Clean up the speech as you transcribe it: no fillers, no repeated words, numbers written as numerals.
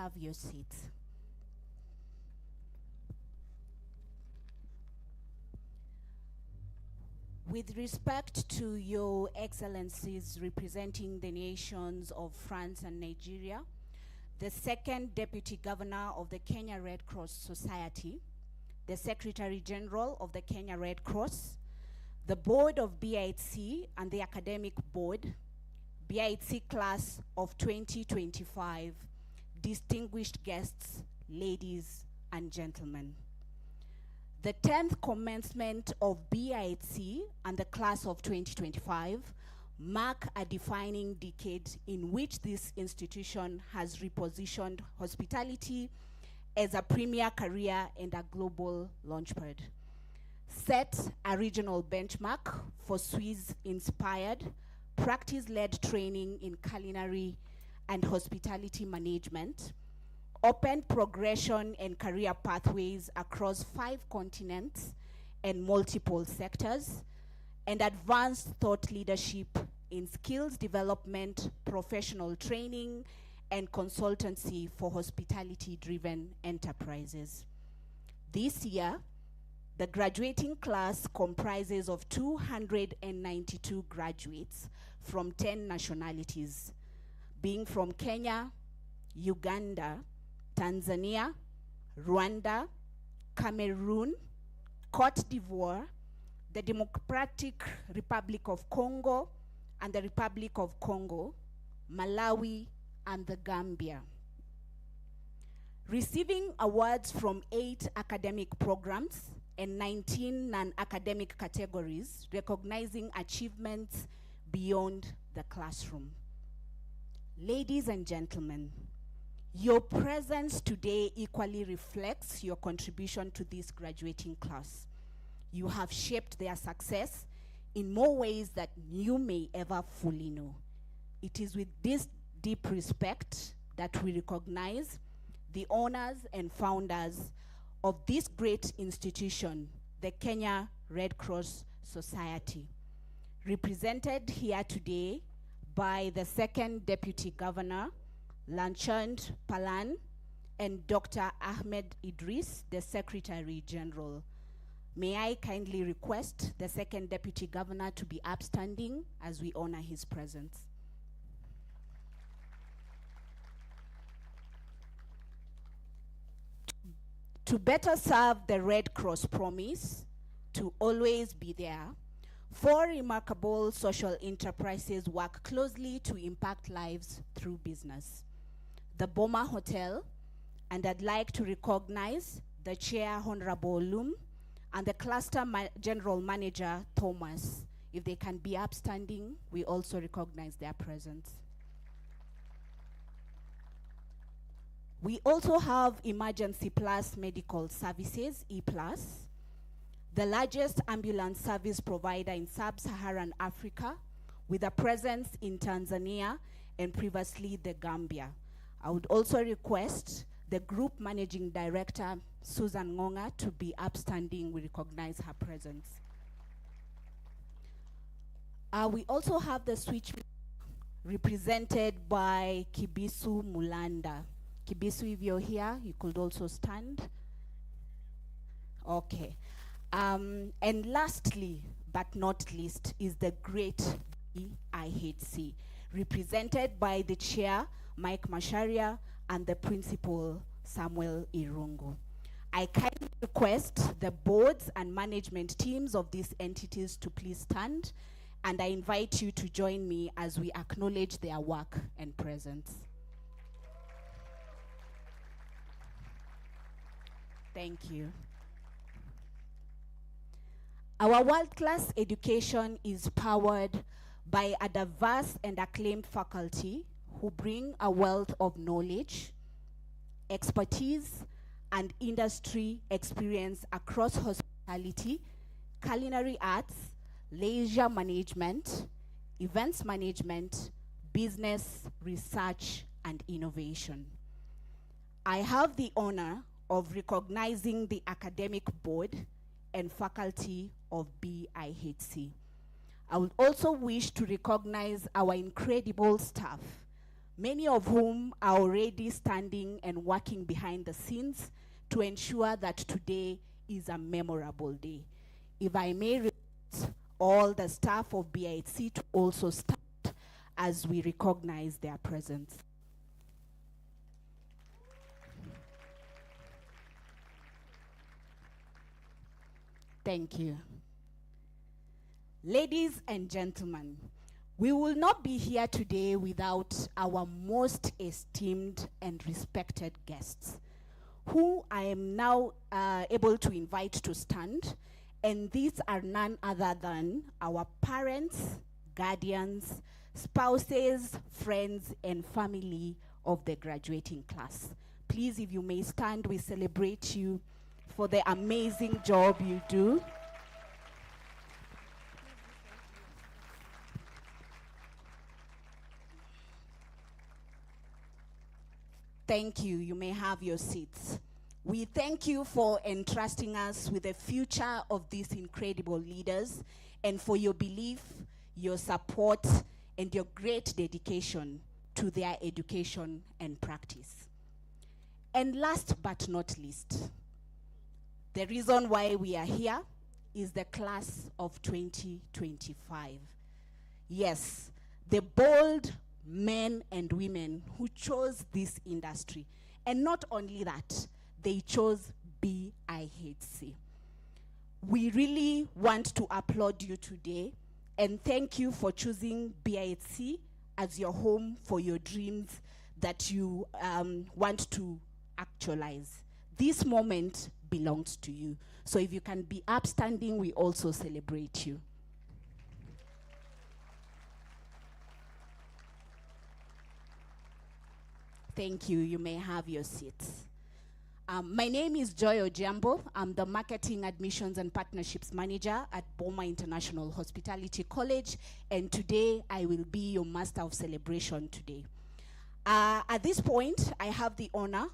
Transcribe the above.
have your seats. With respect to your excellencies representing the nations of France and Nigeria, the second Deputy Governor of the Kenya Red Cross Society, the Secretary General of the Kenya Red Cross, the Board of BIHC and the Academic Board, BIHC Class of 2025, distinguished guests, ladies and gentlemen. The 10th commencement of BIHC and the class of 2025 mark a defining decade in which this institution has repositioned hospitality as a premier career and a global launchpad, set a regional benchmark for Swiss-inspired, practice-led training in culinary and hospitality management, opened progression and career pathways across 5 continents and multiple sectors, and advanced thought leadership in skills development, professional training, and consultancy for hospitality-driven enterprises. This year, the graduating class comprises of 292 graduates from 10 nationalities, being from Kenya, Uganda, Tanzania, Rwanda, Cameroon, Cote d'Ivoire, the Democratic Republic of Congo, and the Republic of Congo, Malawi, and the Gambia. Receiving awards from 8 academic programs and 19 non-academic categories, recognizing achievements beyond the classroom. Ladies and gentlemen, your presence today equally reflects your contribution to this graduating class. You have shaped their success in more ways than you may ever fully know. It is with this deep respect that we recognize the owners and founders of this great institution, the Kenya Red Cross Society, represented here today by the second Deputy Governor, Lanchand Palan, and Dr. Ahmed Idris, the Secretary General. May I kindly request the second Deputy Governor to be upstanding as we honor his presence. To better serve the Red Cross promise to always be there, 4 remarkable social enterprises work closely to impact lives through business. The Boma Hotel, and I'd like to recognize the Chair, Honorable Lum, and the Cluster General Manager, Thomas. If they can be upstanding, we also recognize their presence. We also have Emergency Plus Medical Services, E+, the largest ambulance service provider in sub-Saharan Africa, with a presence in Tanzania and previously the Gambia. I would also request the Group Managing Director, Susan Ngonga, to be upstanding. We recognize her presence. We also have the switch represented by Kibisu Mulanda. Kibisu, if you're here, you could also stand. Okay. And lastly, but not least, is the great BIHC, represented by the Chair, Mike Masharia, and the Principal, Samuel Irungu. I kindly request the boards and management teams of these entities to please stand, and I invite you to join me as we acknowledge their work and presence. Thank you. Our world-class education is powered by a diverse and acclaimed faculty who bring a wealth of knowledge, expertise, and industry experience across hospitality, culinary arts, leisure management, events management, business, research, and innovation. I have the honor of recognizing the academic board and faculty of BIHC. I would also wish to recognize our incredible staff, many of whom are already standing and working behind the scenes to ensure that today is a memorable day. If I may request all the staff of BIHC to also stand as we recognize their presence. Thank you. Ladies and gentlemen, we will not be here today without our most esteemed and respected guests, who I am now able to invite to stand, and these are none other than our parents, guardians, spouses, friends, and family of the graduating class. Please, if you may stand, we celebrate you for the amazing job you do. Thank you. You may have your seats. We thank you for entrusting us with the future of these incredible leaders and for your belief, your support, and your great dedication to their education and practice. And last but not least, the reason why we are here is the class of 2025. Yes, the bold men and women who chose this industry. And not only that, they chose BIHC. We really want to applaud you today and thank you for choosing BIHC as your home for your dreams that you want to actualize. This moment belongs to you. So if you can be upstanding, we also celebrate you. Thank you. You may have your seats. My name is Joy Ojiambo. I'm the Marketing, Admissions and Partnerships Manager at Boma International Hospitality College, and today I will be your Master of Celebration today. At this point, I have the honor